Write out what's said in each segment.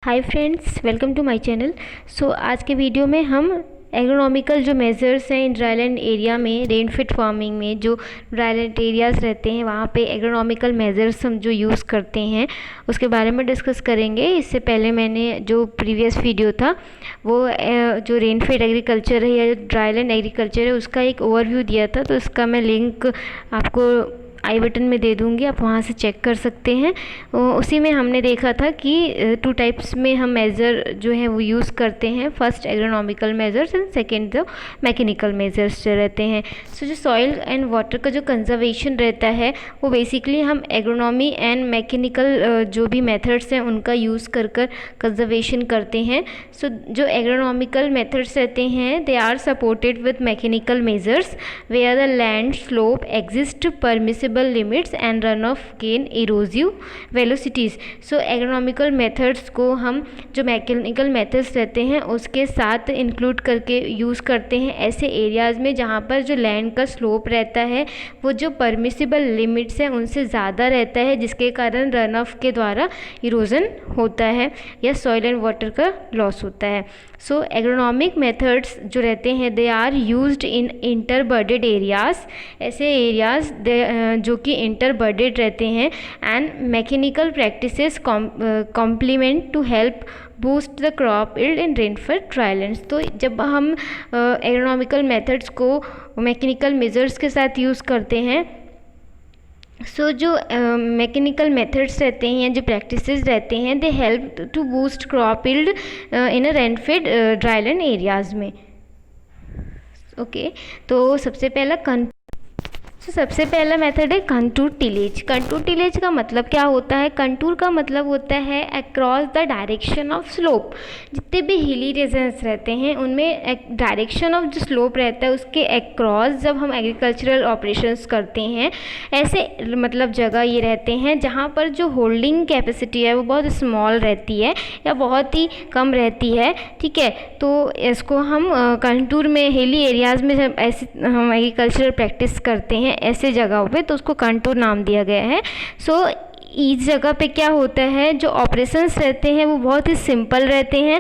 Hi friends, welcome to my channel. आज के video में हम एग्रोनॉमिकल जो मेजर्स हैं इन ड्राईलैंड एरिया में, रेनफिट फार्मिंग में जो ड्राईलैंड एरियाज़ रहते हैं वहाँ पे एग्रोनॉमिकल मेजर्स हम जो यूज़ करते हैं उसके बारे में डिस्कस करेंगे। इससे पहले मैंने जो प्रीवियस वीडियो था वो जो रेनफिट एग्रीकल्चर है या ड्राईलैंड एग्रीकल्चर है उसका एक ओवरव्यू दिया था, तो इसका मैं लिंक आपको आई बटन में दे दूँगी, आप वहाँ से चेक कर सकते हैं। उसी में हमने देखा था कि टू टाइप्स में हम मेज़र जो है वो यूज़ करते हैं, first agronomical measures and second जो मैकेनिकल मेजर्स जो रहते हैं। जो सॉइल एंड वाटर का जो कंजर्वेशन रहता है वो बेसिकली हम एग्रोनॉमी एंड मैकेनिकल जो भी मेथड्स हैं उनका यूज़ कर कंजर्वेशन करते हैं। जो एग्रोनॉमिकल मेथड्स रहते हैं they are supported with mechanical measures where the land slope exist permissible limits and runoff gain erosive velocities। Agronomical methods को हम जो मैकेनिकल मेथड्स रहते हैं उसके साथ इंक्लूड करके यूज़ करते हैं ऐसे एरियाज़ में जहाँ पर जो लैंड का स्लोप रहता है वो जो परमिसिबल लिमिट्स हैं उनसे ज़्यादा रहता है, जिसके कारण रन ऑफ के द्वारा इरोजन होता है या सॉइल एंड वाटर का लॉस होता है। एग्रोनॉमिक मेथड्स जो रहते हैं they are used in interbedded areas, ऐसे एरियाज़ जो कि इंटरबर्डेड रहते हैं, and mechanical practices complement to help boost the crop yield in rainfed drylands. तो जब हम एग्रोनॉमिकल मेथड्स को मैकेनिकल मेजर्स के साथ यूज़ करते हैं जो मैकेनिकल मेथड्स रहते हैं, जो प्रैक्टिसेस रहते हैं, they help to boost crop yield in a rainfed dryland areas में। तो सबसे पहला मेथड है कंटूर टिलेज। कंटूर टिलेज का मतलब क्या होता है? कंटूर का मतलब होता है across the direction of slope. जितने भी हिली रीजन्स रहते हैं उनमें डायरेक्शन ऑफ जो स्लोप रहता है उसके अक्रॉस जब हम एग्रीकल्चरल ऑपरेशंस करते हैं, ऐसे मतलब जगह ये रहते हैं जहाँ पर जो होल्डिंग कैपेसिटी है वो बहुत स्मॉल रहती है या बहुत ही कम रहती है। ठीक है, तो इसको हम कंटूर में हिली एरियाज़ में जब ऐसे हम एग्रीकल्चरल प्रैक्टिस करते हैं ऐसे जगहों पे तो उसको कंटूर नाम दिया गया है। इस जगह पे क्या होता है, जो ऑपरेशंस रहते हैं वो बहुत ही सिंपल रहते हैं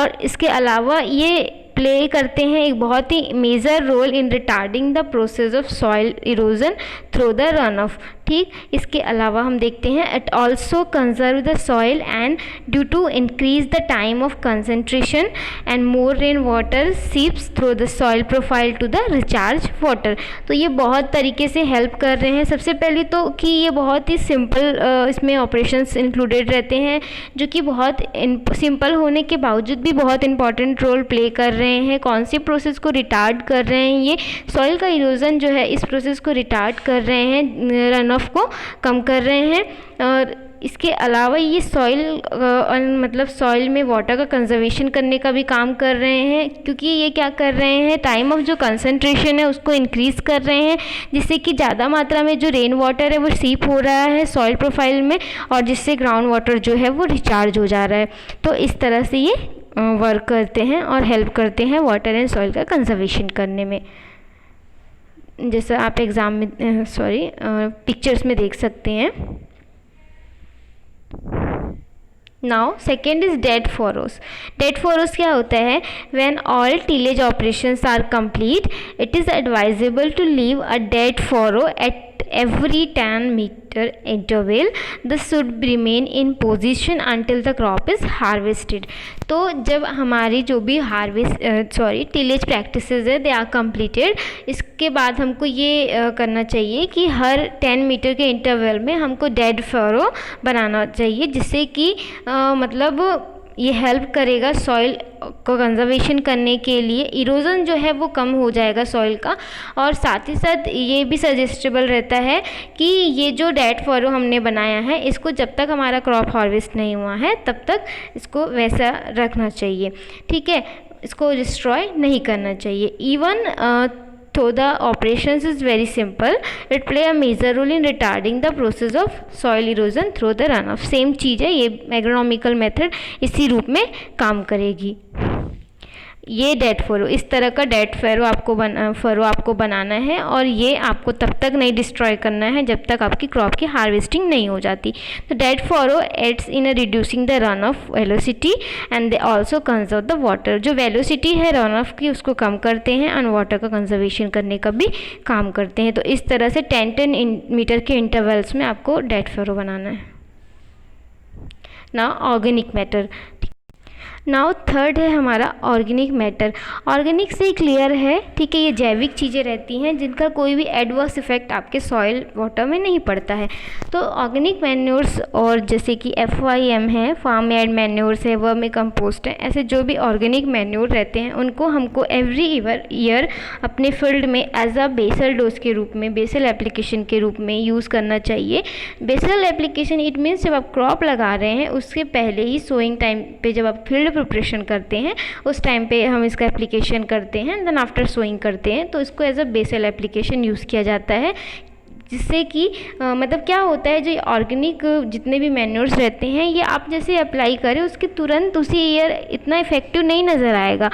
और इसके अलावा ये प्ले करते हैं एक बहुत ही major role in retarding the process of soil erosion through the run off. ठीक, इसके अलावा हम देखते हैं it also conserve the soil and due to increase the time of concentration and more rain water seeps through the soil profile to the recharge water. तो ये बहुत तरीके से हेल्प कर रहे हैं। सबसे पहले तो कि ये बहुत ही सिंपल इसमें ऑपरेशंस इंक्लूडेड रहते हैं जो कि बहुत सिंपल होने के बावजूद भी बहुत इंपॉर्टेंट रोल प्ले कर रहे हैं। कौन सी प्रोसेस को रिटार्ड कर रहे हैं? ये सॉइल का इरोजन जो है इस प्रोसेस को रिटार्ड कर रहे हैं, रन ऑफ को कम कर रहे हैं। और इसके अलावा ये मतलब सॉइल में वाटर का कंजर्वेशन करने का भी काम कर रहे हैं, क्योंकि ये क्या कर रहे हैं, टाइम ऑफ जो कंसंट्रेशन है उसको इंक्रीज़ कर रहे हैं, जिससे कि ज़्यादा मात्रा में जो रेन वाटर है वो सीप हो रहा है सॉइल प्रोफाइल में और जिससे ग्राउंड वाटर जो है वो रिचार्ज हो जा रहा है। तो इस तरह से ये वर्क करते हैं और हेल्प करते हैं वाटर एंड सॉइल का कंजर्वेशन करने में, जैसा आप एग्ज़ाम में पिक्चर्स में देख सकते हैं। Now second is dead furrows. Dead furrows क्या होता है? When all tillage operations are complete it is advisable to leave a dead furrow at every 10 meter interval. This should remain in position until the crop is harvested. तो जब हमारी जो भी tillage practices है they are completed, इसके बाद हमको ये करना चाहिए कि हर 10 मीटर के इंटरवल में हमको डेड फरो बनाना चाहिए, जिससे कि मतलब ये हेल्प करेगा सॉइल को कंजर्वेशन करने के लिए। इरोजन जो है वो कम हो जाएगा सॉइल का, और साथ ही साथ ये भी सजेस्टेबल रहता है कि ये जो डेड फरो हमने बनाया है इसको जब तक हमारा क्रॉप हार्वेस्ट नहीं हुआ है तब तक इसको वैसा रखना चाहिए। ठीक है, इसको डिस्ट्रॉय नहीं करना चाहिए। Even though the operations is very simple, it play a major role in retarding the process of soil erosion through the runoff। Same चीज़ है, ये एग्रोनॉमिकल मेथड इसी रूप में काम करेगी। ये डेड फरो, इस तरह का डेड फरो आपको बनाना है, और ये आपको तब तक नहीं डिस्ट्रॉय करना है जब तक आपकी क्रॉप की हार्वेस्टिंग नहीं हो जाती। तो dead furrow aids in reducing the run off velocity and they also conserve the water. जो वेलोसिटी है रन ऑफ की उसको कम करते हैं और वाटर का कंजर्वेशन करने का भी काम करते हैं। तो इस तरह से 10-10 मीटर के इंटरवल्स में आपको डेड फरो बनाना है। Now organic matter. Now third है हमारा ऑर्गेनिक मैटर। ऑर्गेनिक से क्लियर है, ठीक है, ये जैविक चीज़ें रहती हैं जिनका कोई भी एडवर्स इफेक्ट आपके सॉइल वाटर में नहीं पड़ता है। तो ऑर्गेनिक मैन्योर्स और जैसे कि FYM है, फार्म यार्ड मैन्योर्स है, वर्मी कंपोस्ट है, ऐसे जो भी ऑर्गेनिक मैन्योर रहते हैं उनको हमको एवरी ईयर अपने फील्ड में एज अ बेसल डोज के रूप में, बेसल एप्लीकेशन के रूप में यूज़ करना चाहिए। बेसल एप्लीकेशन इट मीन्स जब आप क्रॉप लगा रहे हैं उसके पहले ही सोइंग टाइम पे जब आप फील्ड प्रिपरेशन करते हैं उस टाइम पे हम इसका एप्लीकेशन करते हैं, देन आफ्टर सोइंग करते हैं, तो इसको as a basal application use किया जाता है। जिससे कि मतलब क्या होता है, जो ऑर्गेनिक जितने भी मैन्योर्स रहते हैं ये आप जैसे अप्लाई करें उसके तुरंत उसी ईयर इतना इफेक्टिव नहीं नज़र आएगा।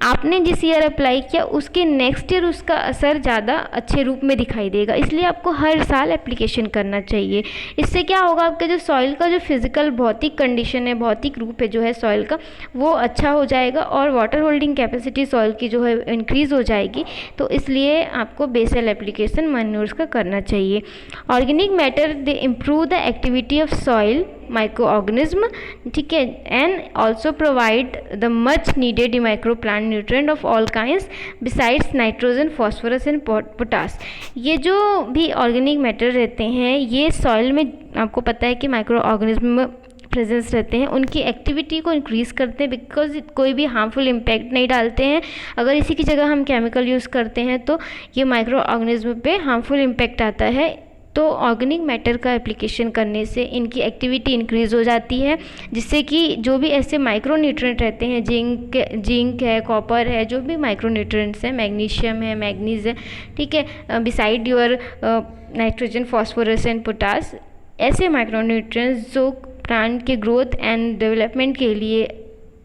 आपने जिस ईयर अप्लाई किया उसके नेक्स्ट ईयर उसका असर ज़्यादा अच्छे रूप में दिखाई देगा, इसलिए आपको हर साल एप्लीकेशन करना चाहिए। इससे क्या होगा, आपके जो सॉइल का जो फिज़िकल भौतिक कंडीशन है, भौतिक रूप है जो है सॉइल का, वो अच्छा हो जाएगा और वाटर होल्डिंग कैपेसिटी सॉइल की जो है इंक्रीज़ हो जाएगी। तो इसलिए आपको बेसल एप्लीकेशन मैन्योर्स का करना चाहिए। Organic matter they improve the activity of soil microorganism, ठीक है, and also provide the much needed micro plant nutrient of all kinds besides nitrogen, phosphorus and potash. ये जो भी ऑर्गेनिक मैटर रहते हैं ये सॉइल में, आपको पता है कि माइक्रो ऑर्गेनिज्म प्रेजेंस रहते हैं, उनकी एक्टिविटी को इंक्रीज़ करते हैं, बिकॉज कोई भी हार्मफुल इम्पैक्ट नहीं डालते हैं। अगर इसी की जगह हम केमिकल यूज़ करते हैं तो ये माइक्रो ऑर्गेनिज्म पे हार्मफुल इम्पैक्ट आता है। तो ऑर्गेनिक मैटर का एप्लीकेशन करने से इनकी एक्टिविटी इंक्रीज़ हो जाती है, जिससे कि जो भी ऐसे माइक्रो न्यूट्रिएंट रहते हैं, जिंक है, कॉपर है, जो भी माइक्रो न्यूट्रिएंट्स हैं, मैग्नीशियम है, मैग्नीज है, ठीक है, beside your nitrogen, phosphorus and potash, ऐसे माइक्रो न्यूट्रिएंट्स जो प्लांट के ग्रोथ एंड डेवलपमेंट के लिए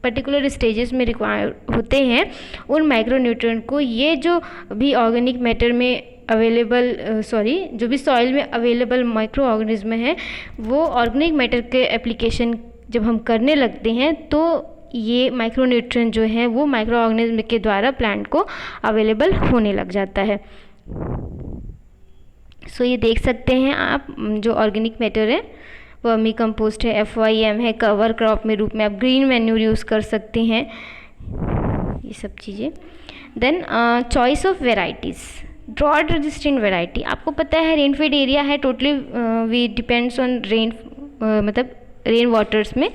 पर्टिकुलर स्टेजेस में रिक्वायर होते हैं, उन माइक्रो न्यूट्रिएंट को ये जो भी ऑर्गेनिक मैटर में अवेलेबल जो भी सॉइल में अवेलेबल माइक्रो ऑर्गेनिज्म है, वो ऑर्गेनिक मैटर के एप्लीकेशन जब हम करने लगते हैं तो ये माइक्रो न्यूट्रिएंट जो है वो माइक्रो ऑर्गेनिज्म के द्वारा प्लांट को अवेलेबल होने लग जाता है। सो ये देख सकते हैं आप, जो ऑर्गेनिक मैटर है, वर्मी कंपोस्ट है, FYM है, कवर क्रॉप में रूप में आप ग्रीन मैन्यूर यूज़ कर सकते हैं, ये सब चीज़ें। Then choice of varieties, drought resistant variety. आपको पता है रेनफेड एरिया है, totally we depends on rain, मतलब रेन वाटर्स में।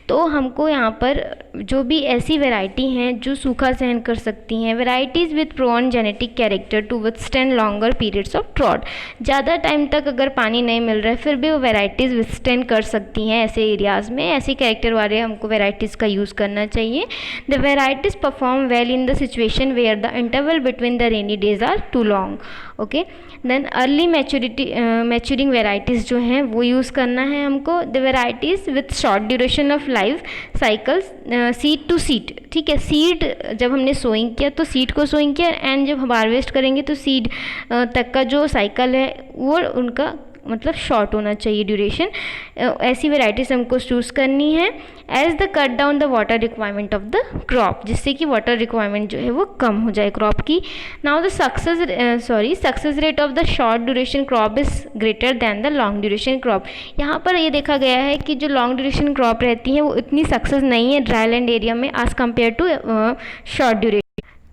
तो हमको यहाँ पर जो भी ऐसी वैरायटी हैं जो सूखा सहन कर सकती हैं, varieties with prone genetic character to withstand longer periods of drought. ज़्यादा टाइम तक अगर पानी नहीं मिल रहा है फिर भी वो वैराइटीज़ विथस्टैंड कर सकती हैं ऐसे एरियाज़ में, ऐसे कैरेक्टर वाले हमको वैराइटीज़ का यूज़ करना चाहिए। The varieties perform well in the situation where the interval between the rainy days are too long. Okay, then early maturing varieties जो हैं वो यूज़ करना है हमको। The varieties with short duration of life cycles, seed to seed, ठीक है, seed जब हमने सोइंग किया तो सीड को सोइंग किया, एंड जब हम हार्वेस्ट करेंगे तो सीड तक का जो साइकिल है वो उनका मतलब शॉर्ट होना चाहिए ड्यूरेशन। ऐसी वेराइटीज़ हमको चूज़ करनी है as the cut down the water requirement of the crop, जिससे कि वाटर रिक्वायरमेंट जो है वो कम हो जाए क्रॉप की। Now the success rate of the short duration crop is greater than the long duration crop. यहाँ पर ये देखा गया है कि जो लॉन्ग ड्यूरेशन क्रॉप रहती हैं वो इतनी सक्सेस नहीं है ड्राई लैंड एरिया में as compare to short duration.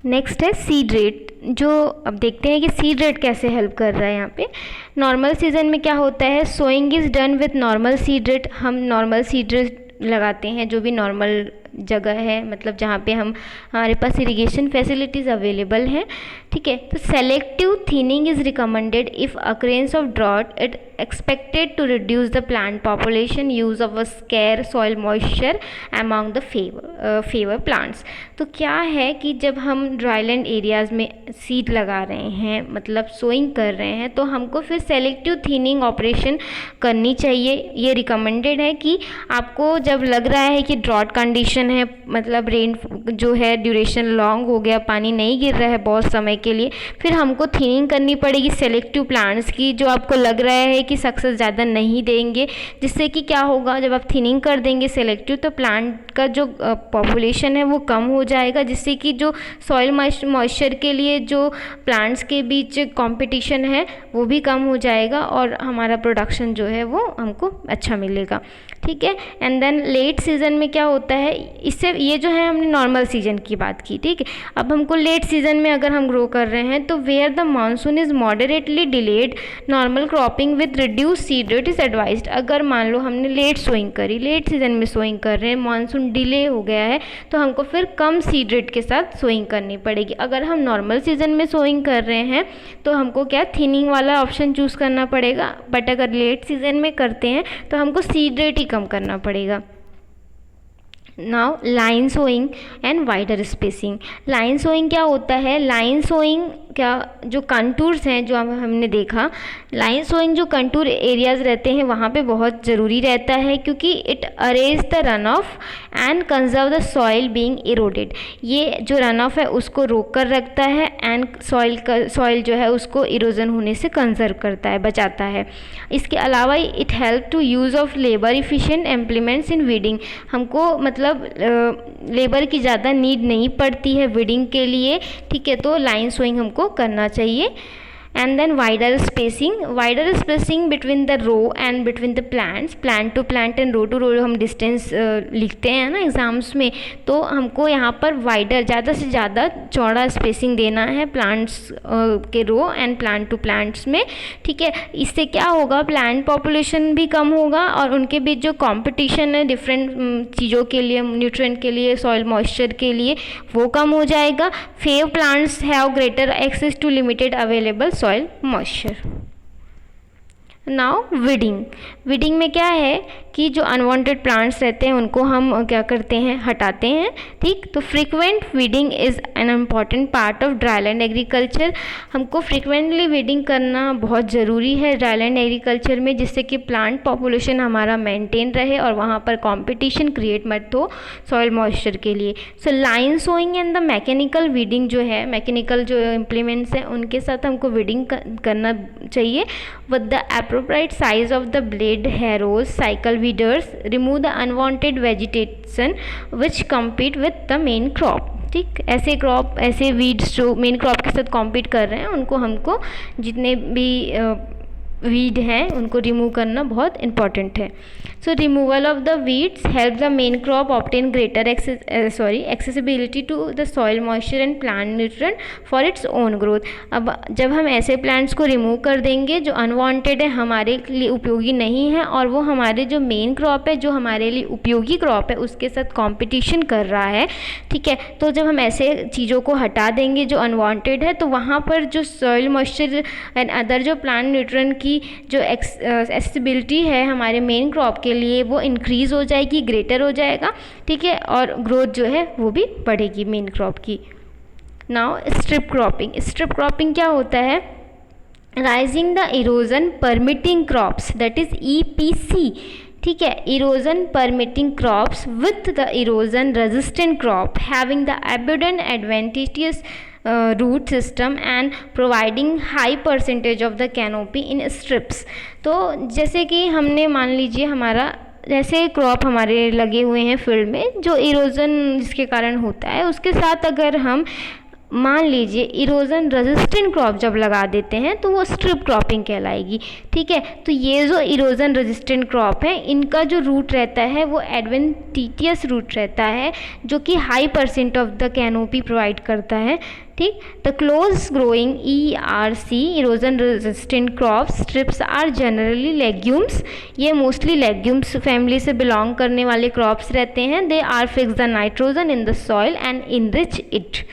Next है सीड रेट, जो अब देखते हैं कि सीड रेट कैसे हेल्प कर रहा है यहाँ पे। नॉर्मल सीजन में क्या होता है, sowing is done with normal seed rate. हम नॉर्मल सीड रेट लगाते हैं, जो भी नॉर्मल जगह है, मतलब जहाँ पे हमारे पास इरिगेशन फैसिलिटीज़ अवेलेबल हैं, ठीक है। तो selective thinning is recommended if occurrence of drought it expected to reduce the plant population, use of a scarce soil moisture among the fewer plants. तो क्या है कि जब हम ड्राईलैंड एरियाज़ में सीड लगा रहे हैं, मतलब सोइंग कर रहे हैं, तो हमको फिर सेलेक्टिव थिनिंग ऑपरेशन करनी चाहिए। ये रिकमेंडेड है कि आपको जब लग रहा है कि ड्रॉट कंडीशन ड्यूरेशन है, मतलब रेन जो है ड्यूरेशन लॉन्ग हो गया, पानी नहीं गिर रहा है बहुत समय के लिए, फिर हमको थिनिंग करनी पड़ेगी सेलेक्टिव प्लांट्स की, जो आपको लग रहा है कि सक्सेस ज़्यादा नहीं देंगे, जिससे कि क्या होगा, जब आप थिनिंग कर देंगे सेलेक्टिव तो प्लांट का जो पॉपुलेशन है वो कम हो जाएगा, जिससे कि जो सॉइल मॉइस्चर के लिए जो प्लांट्स के बीच कंपटीशन है वो भी कम हो जाएगा और हमारा प्रोडक्शन जो है वो हमको अच्छा मिलेगा। ठीक है। एंड देन लेट सीज़न में क्या होता है, इससे ये जो है हमने नॉर्मल सीजन की बात की। ठीक है। अब हमको लेट सीजन में अगर हम ग्रो कर रहे हैं तो where the monsoon is moderately delayed normal cropping with reduce seed rate is advised. अगर मान लो हमने लेट सोइंग करी, लेट सीजन में सोइंग कर रहे हैं, मानसून डिले हो गया है, तो हमको फिर कम सीड रेट के साथ सोइंग करनी पड़ेगी। अगर हम नॉर्मल सीजन में सोइंग कर रहे हैं तो हमको क्या थिनिंग वाला ऑप्शन चूज़ करना पड़ेगा, बट अगर लेट सीजन में करते हैं तो हमको सीड रेट ही कम करना पड़ेगा। Now line sowing and wider spacing. Line sowing क्या होता है, लाइन सोइंग क्या जो कंटूर्स हैं जो हमने देखा, लाइन सोइंग जो कंटूर एरियाज़ रहते हैं वहाँ पे बहुत ज़रूरी रहता है, क्योंकि it arrays the run of and conserve the soil being eroded. ये जो रन ऑफ है उसको रोक कर रखता है एंड सॉइल जो है उसको इरोजन होने से कंजर्व करता है, बचाता है। इसके अलावा it help to use of labour efficient implements in weeding. हमको मतलब लेबर की ज़्यादा नीड नहीं पड़ती है वीडिंग के लिए। ठीक है। तो लाइन सोइंग हमको करना चाहिए। And then wider spacing between the row and between the plants, plant to plant and row to row हम डिस्टेंस लिखते हैं ना एग्ज़ाम्स में, तो हमको यहाँ पर वाइडर ज़्यादा से ज़्यादा चौड़ा स्पेसिंग देना है प्लांट्स के row and plant to plants में। ठीक है। इससे क्या होगा, प्लांट पॉपुलेशन भी कम होगा और उनके बीच जो कंपटीशन है डिफरेंट चीज़ों के लिए, न्यूट्रिएंट के लिए, सॉइल मॉइस्चर के लिए, वो कम हो जाएगा। Few plants have greater access to limited available soil moisture. Now weeding में क्या है कि जो अनवांटेड प्लांट्स रहते हैं उनको हम क्या करते हैं, हटाते हैं। ठीक। तो frequent weeding is an important part of dryland agriculture. हमको फ्रीक्वेंटली वीडिंग करना बहुत ज़रूरी है ड्राईलैंड एग्रीकल्चर में, जिससे कि प्लांट पॉपुलेशन हमारा मेंटेन रहे और वहाँ पर कंपटीशन क्रिएट मत हो सॉइल मॉइस्चर के लिए। So line sowing and the mechanical weeding जो है, मैकेनिकल जो इम्प्लीमेंट्स हैं उनके साथ हमको वीडिंग करना चाहिए। With the appropriate size of the blade, harrows, cycle weeders remove the unwanted vegetation which compete with the main crop. ठीक। ऐसे वीड्स जो मेन क्रॉप के साथ कॉम्पीट कर रहे हैं उनको हमको जितने भी वीड हैं उनको रिमूव करना बहुत इम्पॉर्टेंट है। So removal of the weeds help the main crop obtain greater accessibility to the soil moisture and plant nutrient for its own growth. अब जब हम ऐसे प्लांट्स को रिमूव कर देंगे जो अनवांटेड है, हमारे लिए उपयोगी नहीं है, और वो हमारे जो मेन क्रॉप है, जो हमारे लिए उपयोगी क्रॉप है, उसके साथ कॉम्पिटिशन कर रहा है। ठीक है। तो जब हम ऐसे चीज़ों को हटा देंगे जो अनवांटेड है, तो वहाँ पर जो सॉइल मॉइस्चर एंड अदर जो प्लांट न्यूट्रिएंट की जो एक्सेसिबिलिटी है हमारे मेन क्रॉप के लिए वो इंक्रीज़ हो जाएगी, ग्रेटर हो जाएगा। ठीक है। और ग्रोथ जो है वो भी बढ़ेगी मेन क्रॉप की। नाउ स्ट्रिप क्रॉपिंग क्या होता है, rising the erosion permitting crops, that is EPC। ठीक है। Erosion permitting crops with the erosion resistant crop having the abundant advantageous root system and providing high percentage of the canopy in strips। तो जैसे कि हमने मान लीजिए हमारा जैसे क्रॉप हमारे लगे हुए हैं फील्ड में, जो इरोजन जिसके कारण होता है, उसके साथ अगर हम मान लीजिए इरोजन रेजिस्टेंट क्रॉप जब लगा देते हैं तो वो स्ट्रिप क्रॉपिंग कहलाएगी। ठीक है। तो ये जो इरोजन रेजिस्टेंट क्रॉप है इनका जो रूट रहता है वो एडवेंटिशियस रूट रहता है, जो कि high percent of the canopy provide करता है। ठीक। The close growing ERC erosion resistant crop strips are generally legumes. ये मोस्टली लेग्यूम्स फैमिली से बिलोंग करने वाले क्रॉप्स रहते हैं। They are fix the nitrogen in the soil and enrich it.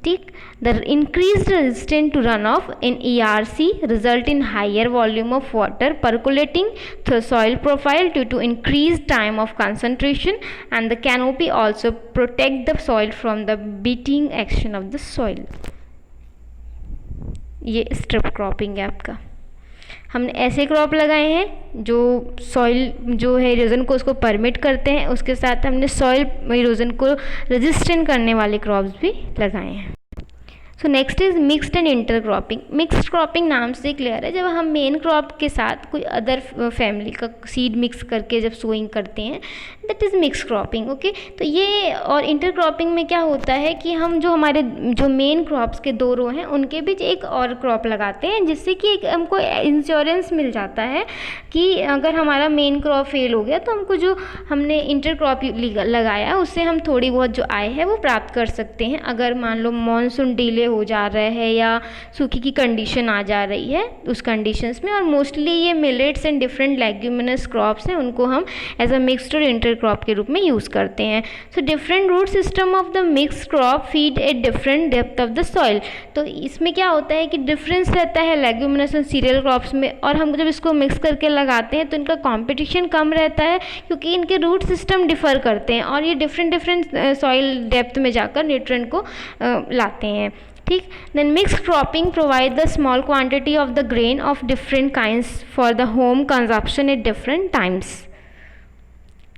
ठीक। The increased resistance to runoff in ERC result in higher volume of water percolating through soil profile due to increased time of concentration, and the canopy also protect the soil from the beating action of the soil। ये strip cropping है आपका। हमने ऐसे crop लगाए हैं जो soil जो है इरोजन को उसको परमिट करते हैं, उसके साथ हमने सॉइल इरोजन को रेजिस्टेंट करने वाले क्रॉप्स भी लगाए हैं। So next is mixed and inter cropping. Mixed cropping नाम से क्लियर है, जब हम मेन क्रॉप के साथ कोई अदर फैमिली का सीड मिक्स करके जब सोइंग करते हैं, that is mix cropping. Okay, तो ये और इंटर क्रॉपिंग में क्या होता है कि हम जो हमारे जो मेन क्रॉप्स के 2 रो हैं उनके बीच एक और क्रॉप लगाते हैं, जिससे कि एक हमको इंश्योरेंस मिल जाता है कि अगर हमारा मेन क्रॉप फेल हो गया तो हमको जो हमने इंटर क्रॉप लगाया उससे हम थोड़ी बहुत जो आय है वो प्राप्त कर सकते हैं। अगर मान लो मानसून डिले हो जा रहा है या सूखी की कंडीशन आ जा रही है उस कंडीशंस में, और मोस्टली ये millets and different leguminous crops हैं, उनको हम एज अ मिक्स्ड और इंटर क्रॉप के रूप में यूज़ करते हैं। So different root system of the mixed crop feed at different depth of the soil. तो इसमें क्या होता है कि डिफरेंस रहता है लेग्यूमिनस एंड सीरियल क्रॉप्स में, और हम जब इसको मिक्स करके लगाते हैं तो इनका कॉम्पिटिशन कम रहता है क्योंकि इनके रूट सिस्टम डिफ़र करते हैं और ये डिफरेंट सॉइल डेप्थ में जाकर न्यूट्रिएंट को लाते हैं। ठीक, then mixed cropping provide the small quantity of the grain of different kinds for the home consumption at different times.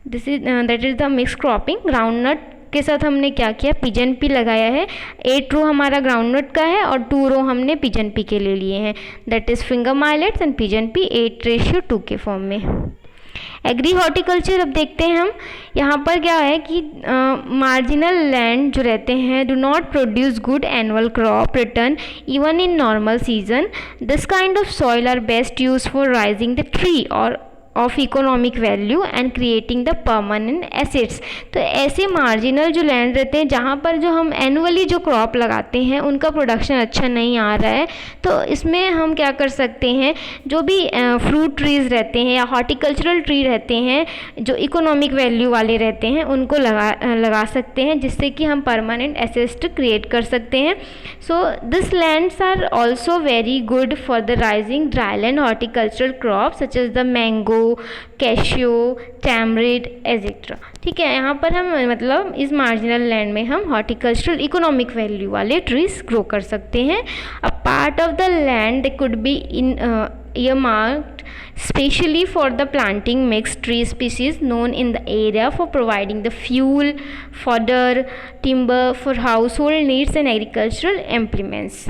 This is that is the mix cropping. Groundnut के साथ हमने क्या किया, पिजन पी लगाया है। 8 रो हमारा ग्राउंडनट का है और 2 रो हमने पिजन पी के ले लिए हैं, that is finger millets and pigeon pea 8:2 के फॉर्म में। एग्री हॉर्टिकल्चर अब देखते हैं हम। यहाँ पर क्या है कि मार्जिनल लैंड जो रहते हैं do not produce good annual crop return even in normal season. This kind of soil are best use for raising the tree और of economic value and creating the permanent assets. तो ऐसे marginal जो land रहते हैं जहाँ पर जो हम एनुअली जो क्रॉप लगाते हैं उनका प्रोडक्शन अच्छा नहीं आ रहा है, तो इसमें हम क्या कर सकते हैं, जो भी फ्रूट ट्रीज़ रहते हैं या हॉर्टिकल्चरल ट्री रहते हैं जो इकोनॉमिक वैल्यू वाले रहते हैं उनको लगा सकते हैं, जिससे कि हम परमानेंट एसेट्स क्रिएट कर सकते हैं। So this lands are also very good for the raising dryland horticultural crop such as the mango, cashew, tamarind etcetera. ठीक है, यहाँ पर हम मतलब इस मार्जिनल लैंड में हम हॉर्टिकल्चरल इकोनॉमिक वैल्यू वाले ट्रीज ग्रो कर सकते हैं। A part of the land could be in earmarked specially for the planting mixed tree species known in the area for providing the fuel, fodder, timber for household needs and agricultural implements.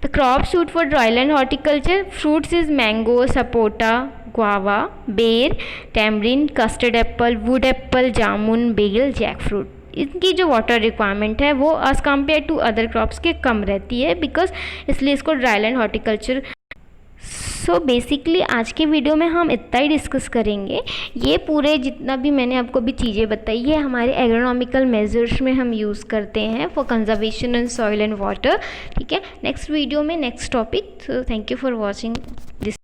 The crop suit for dryland horticulture fruits is mango, sapota, guava, bear, tamarind, custard apple, wood apple, jamun, betel, jackfruit. इनकी जो water requirement है वो as compare to other crops के कम रहती है because इसलिए इसको ड्राईलैंड हॉर्टिकल्चर। सो बेसिकली आज के वीडियो में हम इतना ही डिस्कस करेंगे। ये पूरे जितना भी मैंने आपको भी चीज़ें बताई है हमारे एग्रोनॉमिकल मेजर्स में हम यूज़ करते हैं for conservation in soil and water. ठीक है, नेक्स्ट वीडियो में next topic. So thank you for watching this.